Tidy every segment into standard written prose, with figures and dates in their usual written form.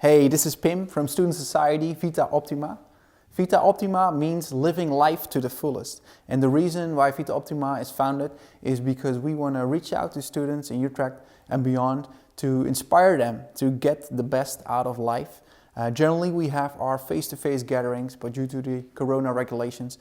Hey, this is Pim from Student Society Vita Optima. Vita Optima means living life to the fullest. And the reason why Vita Optima is founded is because we want to reach out to students in Utrecht and beyond to inspire them to get the best out of life. Generally, we have our face-to-face gatherings, but due to the corona regulations,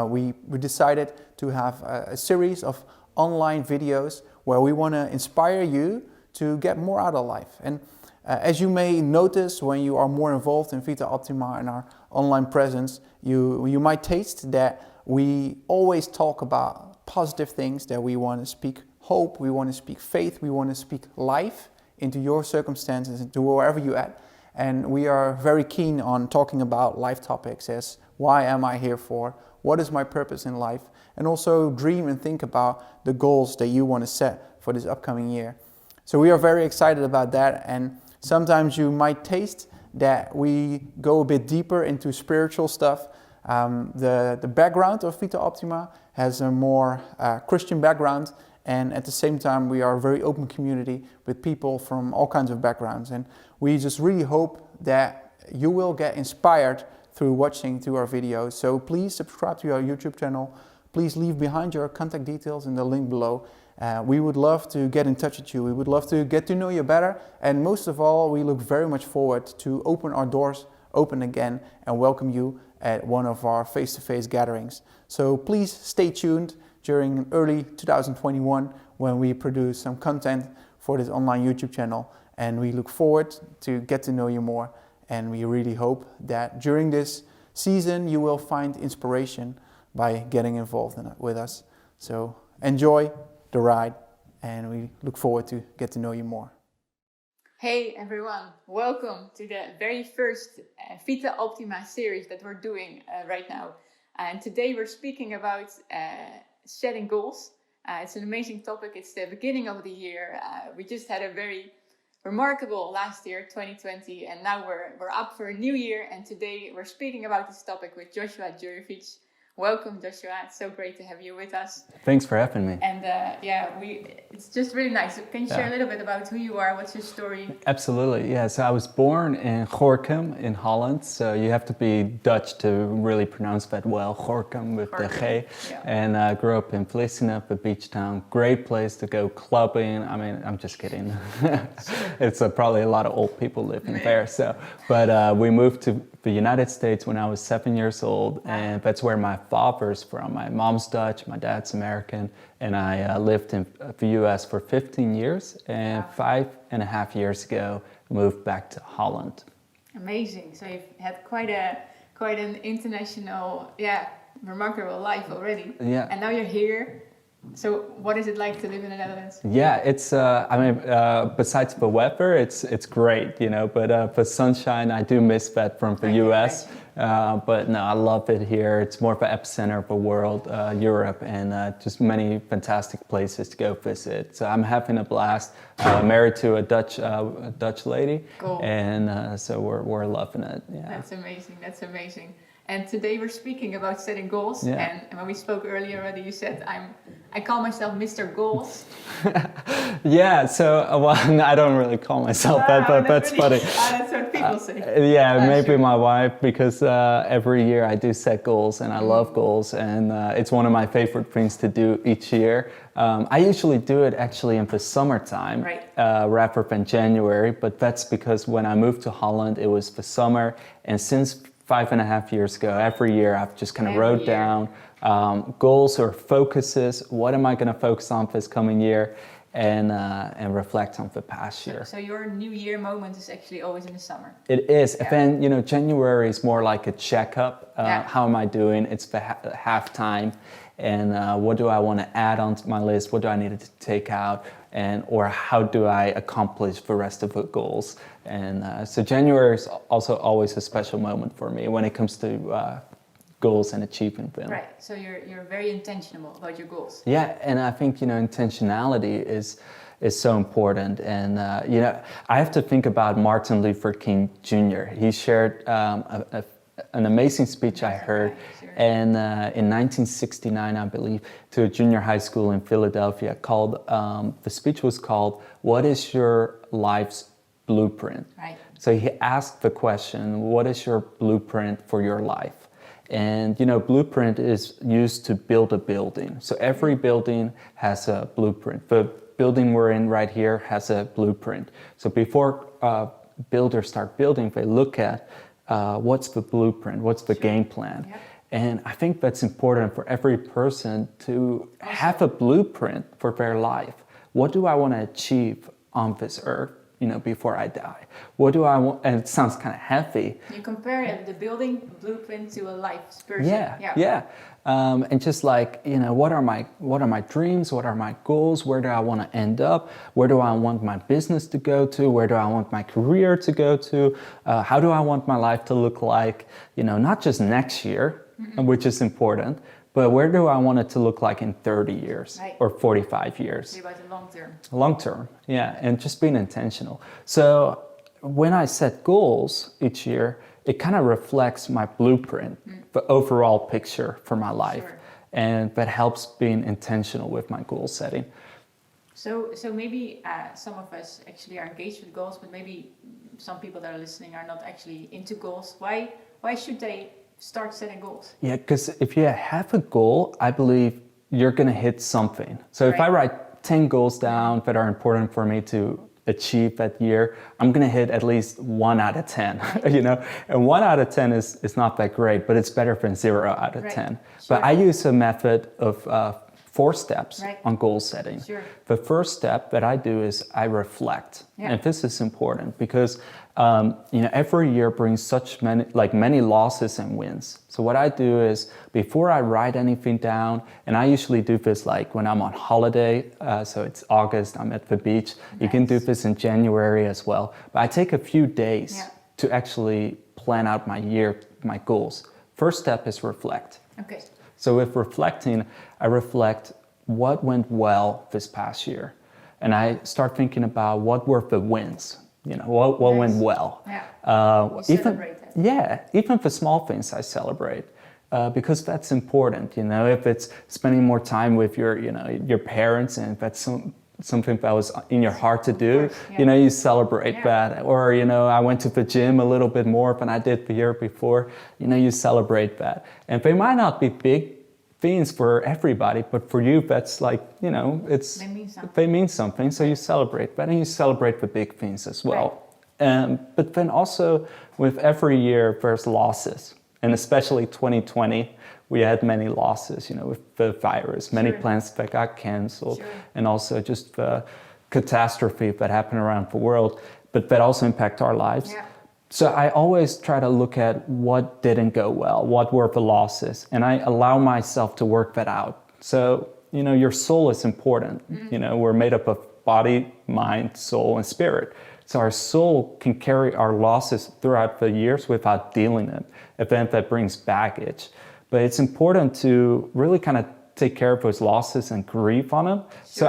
we decided to have a series of online videos where we want to inspire you to get more out of life. And as you may notice when you are more involved in Vita Optima and our online presence, you might taste that we always talk about positive things, that we want to speak hope, we want to speak faith, we want to speak life into your circumstances, into wherever you're at. And we are very keen on talking about life topics as why am I here for, what is my purpose in life, and also dream and think about the goals that you want to set for this upcoming year. So we are very excited about that, and sometimes you might taste that we go a bit deeper into spiritual stuff. The background of Vita Optima has a more Christian background, and at the same time we are a very open community with people from all kinds of backgrounds. And we just really hope that you will get inspired through watching through our videos. So please subscribe to our YouTube channel. Please leave behind your contact details in the link below. We would love to get in touch with you. We would love to get to know you better. And most of all, we look very much forward to open our doors open again and welcome you at one of our face-to-face gatherings. So please stay tuned during early 2021 when we produce some content for this online YouTube channel. And we look forward to get to know you more. And we really hope that during this season you will find inspiration by getting involved with us. So enjoy the ride, and we look forward to get to know you more. Hey everyone, welcome to the very first Vita Optima series that we're doing right now. And today we're speaking about setting goals. It's an amazing topic. It's the beginning of the year. We just had a very remarkable last year, 2020, and now we're up for a new year. And today we're speaking about this topic with Joshua Jurjevich. Welcome, Joshua. It's so great to have you with us. Thanks for having me. And it's just really nice. So can you share a little bit about who you are? What's your story? Absolutely. Yeah. So I was born in Gorinchem in Holland. So you have to be Dutch to really pronounce that well. Gorinchem with the G. Yeah. And I grew up in Vlissingen, a beach town. Great place to go clubbing. I mean, I'm just kidding. It's probably a lot of old people living there. So, but we moved to the United States when I was 7 years old, and that's where my father's from. My mom's Dutch, my dad's American, and I lived in the US for 15 years, and 5.5 years ago moved back to Holland. Amazing. So you've had quite an international, remarkable life already. Yeah. And now you're here. So what is it like to live in the Netherlands? Yeah, it's, besides the weather, it's great, you know, but the sunshine, I do miss that from the US. But no, I love it here. It's more of an epicenter of the world, Europe, and just many fantastic places to go visit. So I'm having a blast. Married to a Dutch lady. Cool. And so we're loving it. Yeah. That's amazing. That's amazing. And today we're speaking about setting goals. Yeah. And when we spoke earlier already, you said I call myself Mr. Goals. Yeah, so well, I don't really call myself that, but that's really funny. That's what people say. Yeah, maybe sure. My wife, because every year I do set goals, and I love goals, and it's one of my favorite things to do each year. I usually do it actually in the summertime, right. Rather than January, but that's because when I moved to Holland, it was the summer, and since 5.5 years ago, every year I've just kind of wrote down goals or focuses. What am I going to focus on this coming year, and reflect on the past year. So your New Year moment is actually always in the summer. It is. Yeah. And then January is more like a checkup. How am I doing? It's the halftime, and what do I want to add onto my list? What do I need to take out? Or how do I accomplish the rest of the goals? And so January is also always a special moment for me when it comes to goals and achieving them. Right. So you're very intentional about your goals. Yeah, and I think intentionality is so important. And I have to think about Martin Luther King Jr. He shared an amazing speech I heard. Sure. And in 1969, I believe, to a junior high school in Philadelphia, the speech was called, "What is your life's blueprint?" Right. So he asked the question, what is your blueprint for your life? And you know, blueprint is used to build a building. So every building has a blueprint. The building we're in right here has a blueprint. So before builders start building, they look at what's the blueprint, what's the game plan. Yep. And I think that's important for every person to have a blueprint for their life. What do I want to achieve on this earth, you know, before I die? What do I want? And it sounds kind of heavy. You compare the building blueprint to a life person. Yeah. And just like, you know, what are my dreams? What are my goals? Where do I want to end up? Where do I want my business to go to? Where do I want my career to go to? How do I want my life to look like? You know, not just next year, which is important, but where do I want it to look like in 30 years or 45 years? About the long term. Long term, yeah, and just being intentional. So when I set goals each year, it kind of reflects my blueprint, the overall picture for my life. Sure. And that helps being intentional with my goal setting. So maybe some of us actually are engaged with goals, but maybe some people that are listening are not actually into goals. Why should they start setting goals? Yeah, because if you have a goal, I believe you're going to hit something. So if I write 10 goals down that are important for me to achieve that year, I'm going to hit at least 1 out of 10, you know, and 1 out of 10 is not that great, but it's better than 0 out of 10. But I use a method of 4 steps on goal setting. The first step that I do is I reflect. And this is important because you know, every year brings such many losses and wins. So what I do is before I write anything down, and I usually do this like when I'm on holiday, so it's August, I'm at the beach. You can do this in January as well. But I take a few days to actually plan out my year, my goals. First step is reflect. Okay. So with reflecting, I reflect what went well this past year. And I start thinking about what were the wins, you know, what went well. Celebrate that. Yeah, even the small things I celebrate. Because that's important, you know, if it's spending more time with your parents and that's something that was in your heart to do, you know, you celebrate that. Or, you know, I went to the gym a little bit more than I did the year before, you know, you celebrate that. And they might not be big things for everybody, but for you, that's like, you know, they mean something. So you celebrate that and you celebrate the big things as well. But then also with every year, there's losses. And especially 2020, we had many losses, you know, with the virus, many plans that got canceled, and also just the catastrophe that happened around the world, but that also impact our lives. So I always try to look at what didn't go well, what were the losses, and I allow myself to work that out. So, you know, your soul is important. You know, we're made up of body, mind, soul, and spirit. So our soul can carry our losses throughout the years without dealing it, event that brings baggage. But it's important to really kind of take care of those losses and grieve on them. So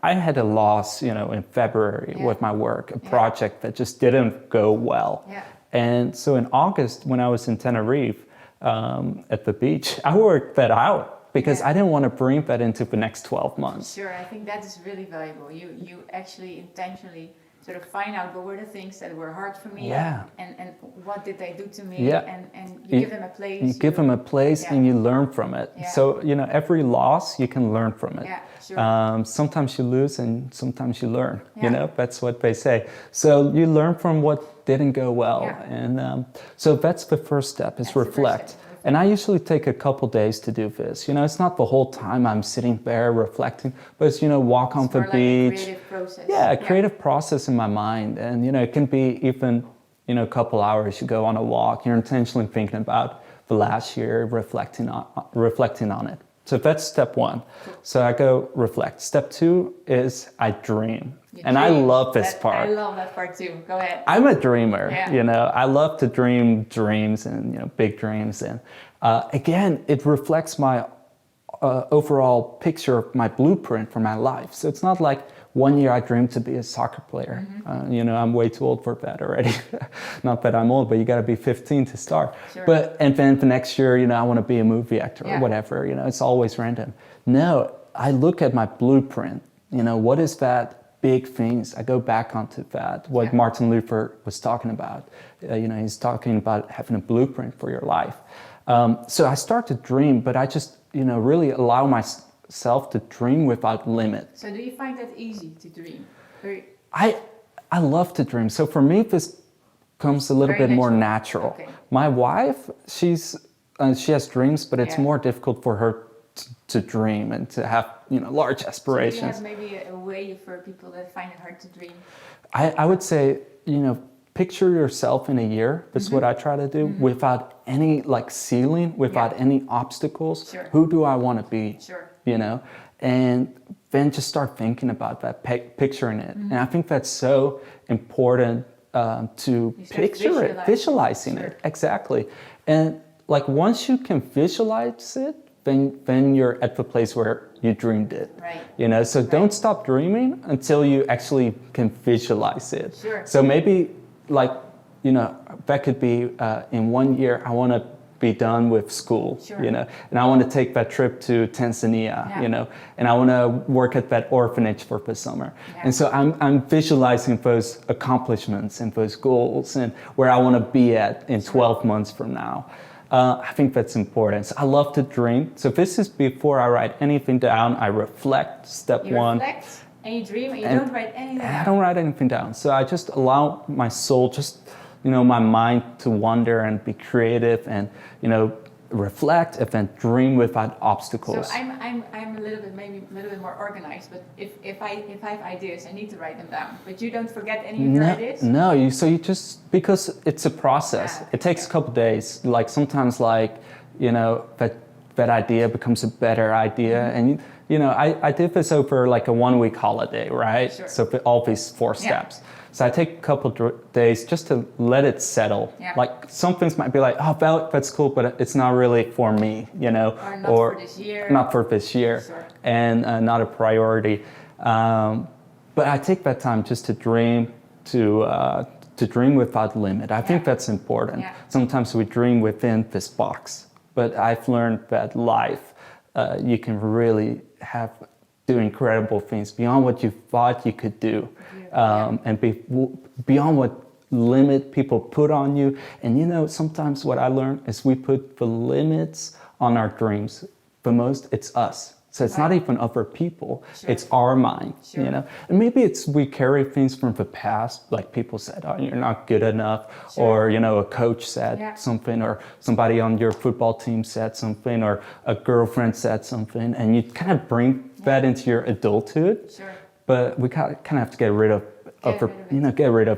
I had a loss, you know, in February with my work, a project that just didn't go well. And so in August, when I was in Tenerife at the beach, I worked that out because I didn't want to bring that into the next 12 months. Sure, I think that is really valuable. You actually intentionally sort of find out what were the things that were hard for me and what did they do to me and you give them a place. You give them a place and you learn from it. So, you know, every loss you can learn from it. Sometimes you lose and sometimes you learn, you know, that's what they say. So you learn from what didn't go well. And so that's the first step is reflect. And I usually take a couple days to do this. You know, it's not the whole time I'm sitting there reflecting, but it's, you know, walk on the beach. Like a creative process. Yeah, a creative process in my mind. And, you know, it can be even, you know, a couple hours. You go on a walk, you're intentionally thinking about the last year, reflecting on it. So that's step 1. So I go reflect. Step 2 is I dream. I love this part. I love that part too. Go ahead. I'm a dreamer, you know. I love to dream dreams and, you know, big dreams. And again, it reflects my overall picture of my blueprint for my life. So it's not like one year I dreamed to be a soccer player. You know, I'm way too old for that already. Not that I'm old, but you got to be 15 to start. And then the next year, you know, I want to be a movie actor or whatever. You know, it's always random. No, I look at my blueprint. You know, what is that big things. I go back onto that, what Martin Luther was talking about. He's talking about having a blueprint for your life. So I start to dream, but I just, really allow myself to dream without limit. So do you find that easy to dream? I love to dream. So for me, this comes a little bit more natural. Okay. My wife, she has dreams, but it's more difficult for her to dream and to have, large aspirations. So do you have maybe a way for people that find it hard to dream? I would say, picture yourself in a year. That's what I try to do, without any ceiling, without any obstacles. Sure. Who do I want to be? Sure. And then just start thinking about that, picturing it. And I think that's so important to picture it, visualizing it. Exactly. And once you can visualize it, then you're at the place where you dreamed it. Right. So don't stop dreaming until you actually can visualize it. Sure. So maybe that could be in 1 year, I want to be done with school, and I want to take that trip to Tanzania, and I want to work at that orphanage for the summer. Yeah. And so I'm visualizing those accomplishments and those goals and where I want to be at in 12 months from now. I think that's important. So I love to dream. So this is before I write anything down. I reflect, step one. You reflect and you dream and you don't write anything down. I don't write anything down. So I just allow my soul, my mind to wander and be creative and, reflect and then dream without obstacles. So I'm a little bit more organized, but if I have ideas, I need to write them down. But you don't forget any of your ideas? No, because it's a process. It takes a couple days. Sometimes that idea becomes a better idea. And I did this over a 1 week holiday, right? Sure. So all these 4 steps. So I take a couple days just to let it settle. Yeah. Some things might be that's cool, but it's not really for me, Or not for this year. Not for this year, sure. And not a priority. But I take that time just to dream, to dream without limit. I think that's important. Yeah. Sometimes we dream within this box, but I've learned that life, you can really do incredible things beyond what you thought you could do. And beyond what limit people put on you. And sometimes what I learned is we put the limits on our dreams. The most, it's us. So it's not even other people. Sure. It's our mind, And maybe we carry things from the past, like people said, oh, you're not good enough. Sure. Or, a coach said something, or somebody on your football team said something, or a girlfriend said something. And you kind of bring that into your adulthood. Sure. But we kind of have to get rid of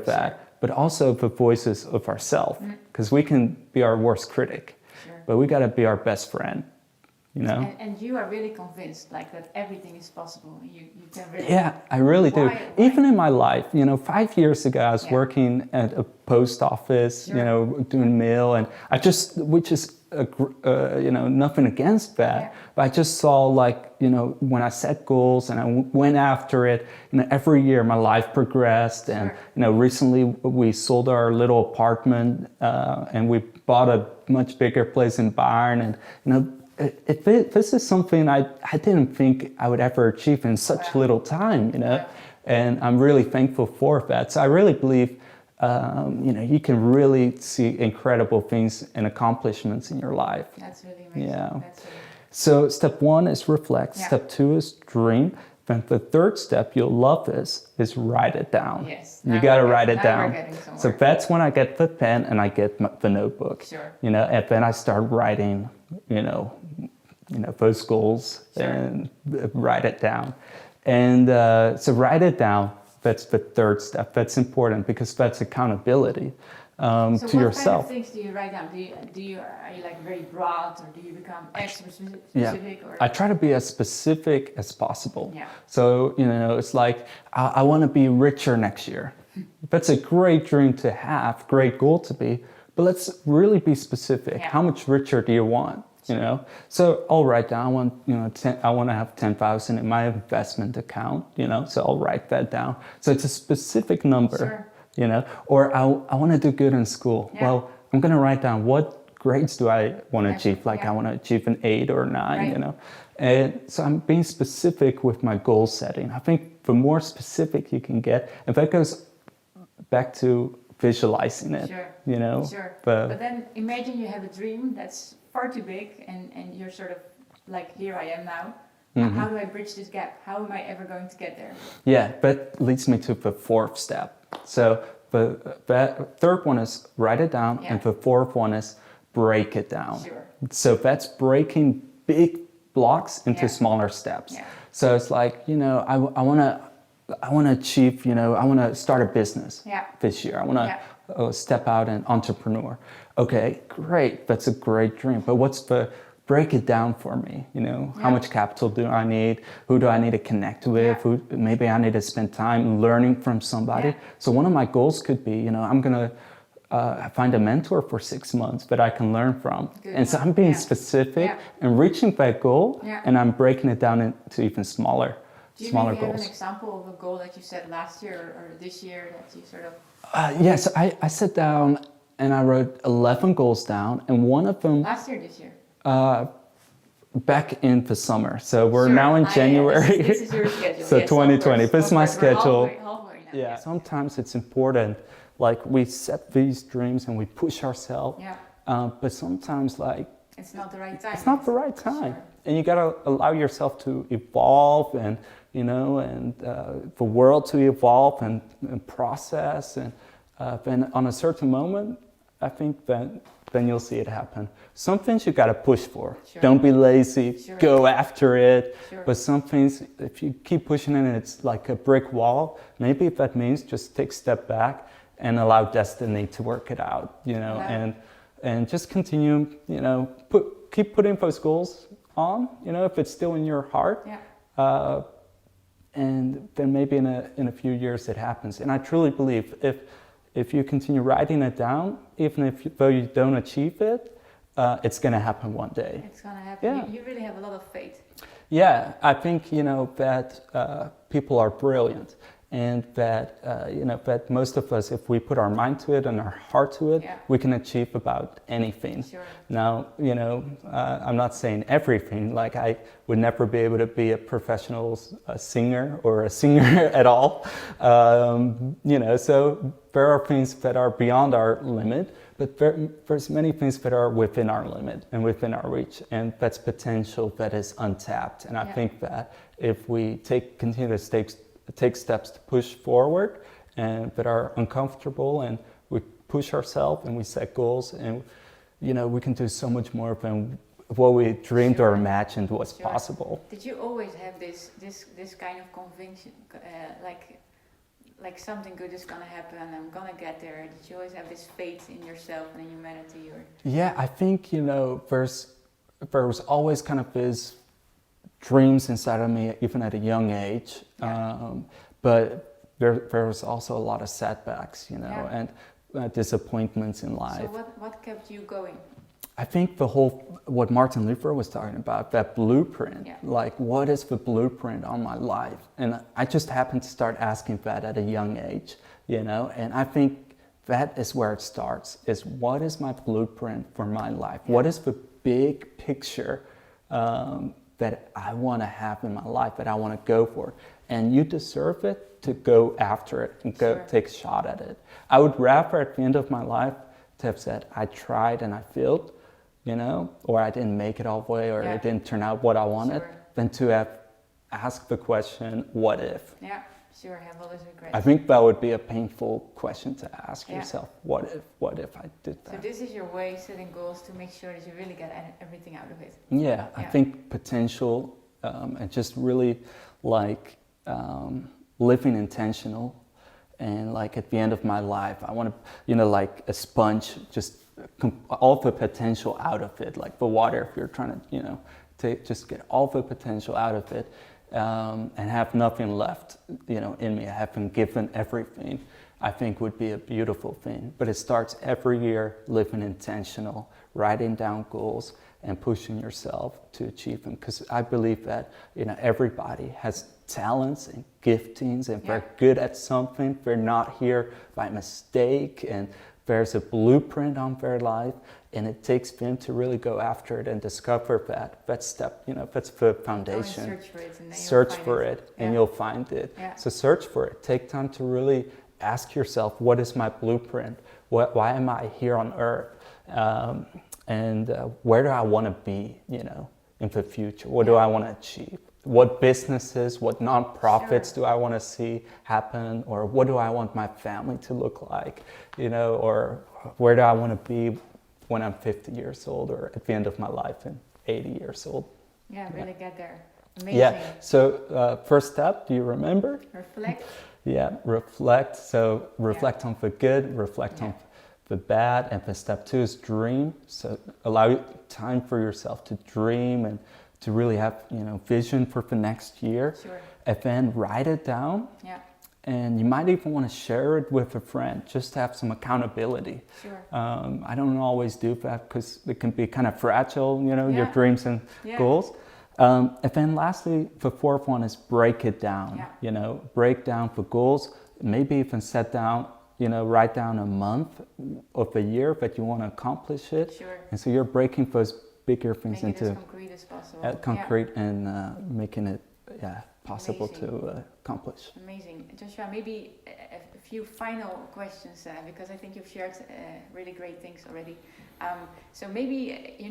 that. Sure. But also the voices of ourselves, because we can be our worst critic, but we got to be our best friend, And you are really convinced that everything is possible. You can really. Yeah, I really do. Even in my life, 5 years ago, I was working at a post office, doing mail, and which is nothing against that, but I just saw when I set goals and I went after it, every year my life progressed, and recently we sold our little apartment and we bought a much bigger place in Bayern, and this is something I didn't think I would ever achieve in such little time, and I'm really thankful for that. So I really believe you can really see incredible things and accomplishments in your life. That's really amazing. Yeah. So step 1 is reflect. Yeah. Step 2 is dream. Then the third step, you'll love this, is write it down. Yes. You got to write it down. We're getting somewhere. So that's when I get the pen and I get the notebook. Sure. And then I start writing, those goals and write it down. And so write it down. That's the third step. That's important because that's accountability to yourself. So what kind of things do you write down? Are you very broad, or do you become extra specific? Yeah. Or? I try to be as specific as possible. Yeah. So it's I want to be richer next year. That's a great dream to have, great goal to be. But let's really be specific. Yeah. How much richer do you want? So I'll write down. I want to have 10,000 in my investment account. So I'll write that down. So it's a specific number. Sure. Or I want to do good in school. Yeah. Well, I'm going to write down what grades do I want to achieve? Like I want to achieve an 8 or a 9, you know? And so I'm being specific with my goal setting. I think the more specific you can get, and that goes back to visualizing it, you know? But then imagine you have a dream that's far too big and you're sort of like, here I am now. How do I bridge this gap? How am I ever going to get there? Yeah, that leads me to the fourth step. So the third one is write it down, and the fourth one is break it down. So that's breaking big blocks into smaller steps. So it's like, you know, I want to achieve, you know, I want to start a business this year. I want to step out and entrepreneur. Okay, great. That's a great dream. But what's the break it down for me, you know, how much capital do I need? Who do I need to connect with? Who, maybe I need to spend time learning from somebody. So one of my goals could be, you know, I'm going to find a mentor for 6 months that I can learn from. And so I'm being specific and reaching that goal, and I'm breaking it down into even smaller goals. Do you maybe have an example of a goal that you set last year or this year that you sort of... Yes, I sat down and I wrote 11 goals down, and one of them... Last year, this year? Back in the summer. So we're now in January. This is your schedule. So 2020, this is my schedule. Halfway now. Yeah, sometimes it's important, like we set these dreams and we push ourselves, but sometimes like... It's not the right time. It's not the right time. And you gotta allow yourself to evolve and, you know, and the world to evolve and process. And then on a certain moment, I think that then you'll see it happen. Some things you gotta push for. Don't be lazy, go after it. But some things, if you keep pushing it and it's like a brick wall, maybe if that means just take a step back and allow destiny to work it out, you know, and just continue, you know, keep putting those goals on, you know, if it's still in your heart. And then maybe in a few years it happens. And I truly believe if you continue writing it down, even though you don't achieve it, it's going to happen one day. It's going to happen. Yeah. You really have a lot of faith. Yeah, I think, you know, that people are brilliant, and that, you know, that most of us, if we put our mind to it and our heart to it, we can achieve about anything. Now, you know, I'm not saying everything, like I would never be able to be a professional singer or a singer at all. You know, so there are things that are beyond our limit, but there's many things that are within our limit and within our reach, and that's potential that is untapped. And I think that if we continue to take steps to push forward and that are uncomfortable, and we push ourselves and we set goals, and, you know, we can do so much more than what we dreamed or imagined was possible. Did you always have this kind of conviction, like something good is gonna happen, I'm gonna get there? Did you always have this faith in yourself and in humanity? Or? Yeah, I think, you know, there was always kind of this dreams inside of me, even at a young age. But there was also a lot of setbacks, you know, and disappointments in life. So what kept you going? I think what Martin Luther was talking about, that blueprint, like what is the blueprint on my life? And I just happened to start asking that at a young age, you know, and I think that is where it starts, is what is my blueprint for my life? What is the big picture that I want to have in my life, that I want to go for? And you deserve it to go after it and go take a shot at it. I would rather at the end of my life to have said, I tried and I failed, you know, or I didn't make it all the way, or it didn't turn out what I wanted, than to have asked the question, what if? Have all those regrets. I think that would be a painful question to ask yourself. What if I did that? So this is your way, setting goals to make sure that you really get everything out of it. Yeah, I think potential, and just really like living intentional, and like at the end of my life, I want to, you know, like a sponge, just all the potential out of it, like the water, if you're trying to, you know, to just get all the potential out of it. And have nothing left, you know, in me. I haven't given everything, I think would be a beautiful thing. But it starts every year living intentional, writing down goals and pushing yourself to achieve them. Because I believe that, you know, everybody has talents and giftings, and they're good at something. They're not here by mistake, and there's a blueprint on their life, and it takes them to really go after it and discover that step, that's the foundation. Search for it, and then search for it, and you'll find it. Yeah. So search for it. Take time to really ask yourself, what is my blueprint? Why am I here on earth? And where do I want to be, in the future? What do I want to achieve? What businesses, what nonprofits do I want to see happen? Or what do I want my family to look like? Or where do I want to be when I'm 50 years old, or at the end of my life and 80 years old? Yeah, really get there. Amazing. Yeah, so first step, do you remember? Reflect. Yeah, reflect. So reflect on the good, reflect on the bad, and then step 2 is dream. So allow time for yourself to dream and to really have, vision for the next year. Sure. And then write it down. Yeah. And you might even want to share it with a friend, just to have some accountability. Sure. I don't always do that because it can be kind of fragile, your dreams and goals. And then lastly, the 4th one is break it down. Break down the goals. Maybe even set down, write down a month of the year that you want to accomplish it. Sure. And so you're breaking those bigger things Make it into as concrete as possible. concrete and making it possible to accomplish. Amazing. Joshua, maybe a few final questions because I think you've shared really great things already. So maybe,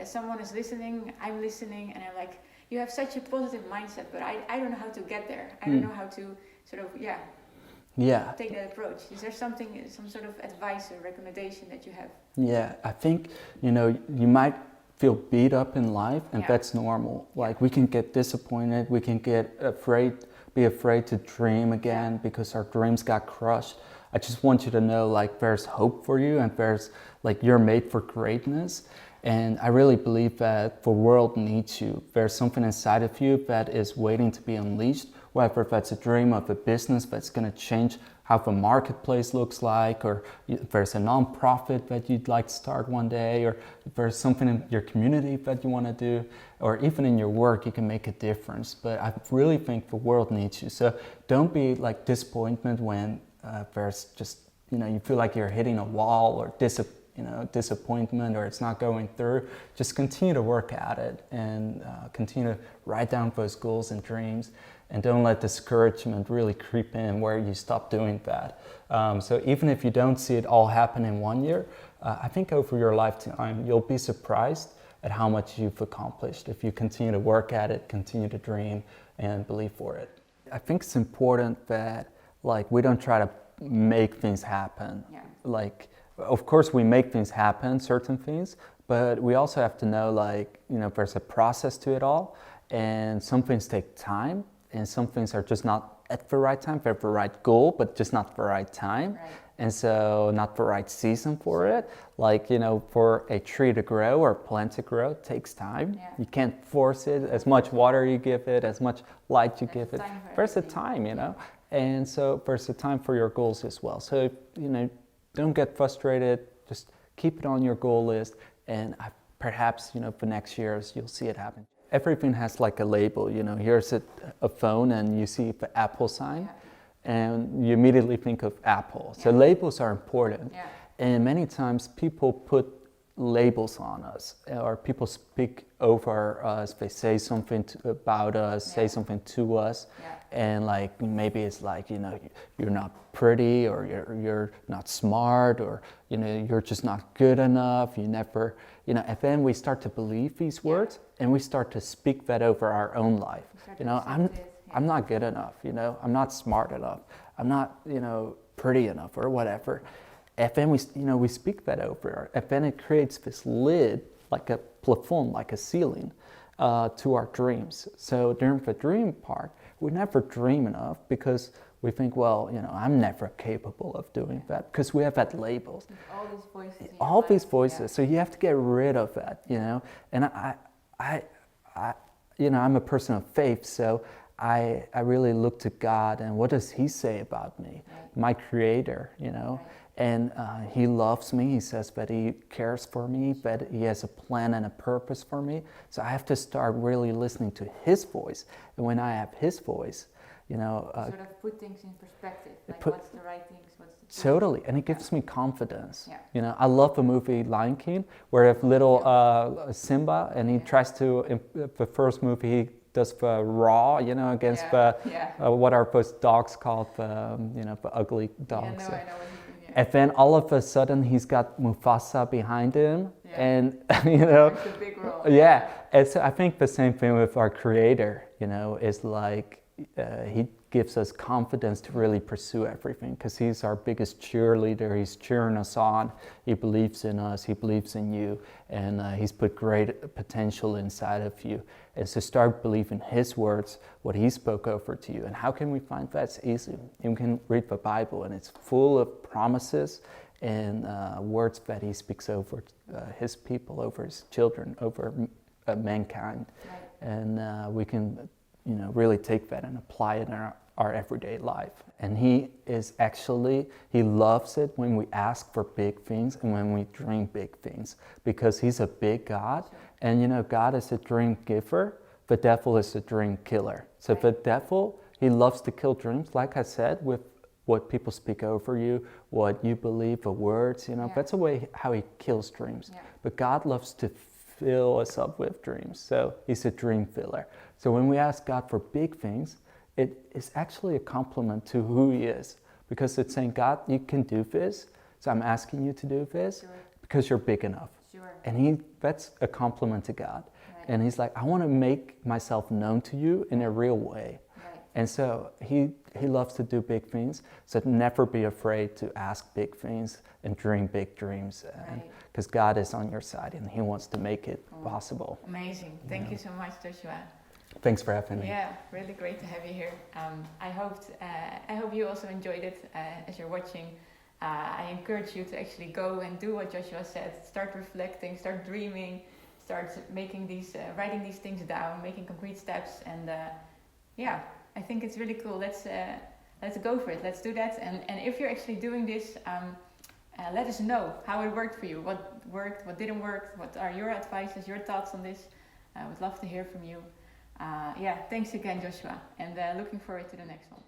someone is listening, I'm listening, and I'm like, you have such a positive mindset, but I don't know how to get there. I don't know how to sort of, take that approach. Is there some sort of advice or recommendation that you have? Yeah, I think, you might feel beat up in life, and that's normal. Like, we can get disappointed, we can be afraid to dream again because our dreams got crushed. I just want you to know, there's hope for you, and there's, you're made for greatness. And I really believe that the world needs you. There's something inside of you that is waiting to be unleashed, whether that's a dream of a business that's going to change how the marketplace looks like, or if there's a nonprofit that you'd like to start one day, or if there's something in your community that you want to do, or even in your work, you can make a difference. But I really think the world needs you. So don't be disappointment when there's just, you feel like you're hitting a wall, or disappointment, or it's not going through. Just continue to work at it, and continue to write down those goals and dreams. And don't let discouragement really creep in where you stop doing that. So even if you don't see it all happen in 1 year, I think over your lifetime, you'll be surprised at how much you've accomplished if you continue to work at it, continue to dream, and believe for it. I think it's important that we don't try to make things happen. Yeah. Of course, we make things happen, certain things, but we also have to know, there's a process to it all, and some things take time. And some things are just not at the right time. They're the right goal, but just not the right time. Right. And so not the right season for it. For a tree to grow or a plant to grow, it takes time. Yeah. You can't force it. As much water you give it, as much light you give it, there's a time, And so there's a time for your goals as well. So, don't get frustrated. Just keep it on your goal list. And perhaps, for next years, you'll see it happen. Everything has a label, here's a phone and you see the Apple sign and you immediately think of Apple. So labels are important. Yeah. And many times people put labels on us, or people speak over us, they say something about us, say something to us. And maybe it's you're not pretty, or you're not smart, or you're just not good enough, you never, and then we start to believe these words, and we start to speak that over our own life. I'm not good enough, I'm not smart enough, I'm not, pretty enough, or whatever. And then we speak that over, and then it creates this lid, like a plafond, like a ceiling, to our dreams. So during the dream part, we never dream enough because we think, I'm never capable of doing that, because we have that labels. All these voices. All these voices. Yeah. So you have to get rid of that, And I'm a person of faith, so I really look to God, and what does He say about me, my Creator, Right. And He loves me. He says that He cares for me, that He has a plan and a purpose for me. So I have to start really listening to His voice. And when I have His voice, sort of put things in perspective. What's the right things, What's the Totally, and it gives me confidence. Yeah. You know, I love the movie Lion King, where if little Simba, and he tries to, in the first movie, he does the raw, you know, against the, what are those dogs called, you know, the ugly dogs. Yeah, no, I know what you mean. And then all of a sudden he's got Mufasa behind him, and you know, it's a big role. yeah. It's, I think the same thing with our Creator. You know, is like he gives us confidence to really pursue everything because he's our biggest cheerleader. He's cheering us on. He believes in us. He believes in you, and he's put great potential inside of you. And so start believing his words, what he spoke over to you. And how can we find that? It's easy. You can read the Bible, and it's full of promises and words that he speaks over his people, over his children, over mankind. Right. And we can, you know, really take that and apply it in our everyday life. And he is actually, he loves it when we ask for big things and when we dream big things, because he's a big God. And you know, God is a dream giver, the devil is a dream killer. So the devil, he loves to kill dreams, like I said, with what people speak over you, what you believe, the words, you know, that's a way how he kills dreams. But God loves to fill us up with dreams. So he's a dream filler. So when we ask God for big things, it is actually a compliment to who he is, because it's saying, God, you can do this, so I'm asking you to do this because you're big enough. And that's a compliment to God. And he's like, I want to make myself known to you in a real way. And so he loves to do big things. So never be afraid to ask big things and dream big dreams, because God is on your side and he wants to make it possible. Amazing. Thank you so much, Joshua. Thanks for having me. Yeah, really great to have you here. I hope you also enjoyed it as you're watching. I encourage you to actually go and do what Joshua said. Start reflecting, start dreaming, start making these, writing these things down, making concrete steps, and yeah, I think it's really cool. Let's go for it. Let's do that. And if you're actually doing this, let us know how it worked for you. What worked, what didn't work. What are your advices, your thoughts on this? I would love to hear from you. Yeah, thanks again, Joshua, and looking forward to the next one.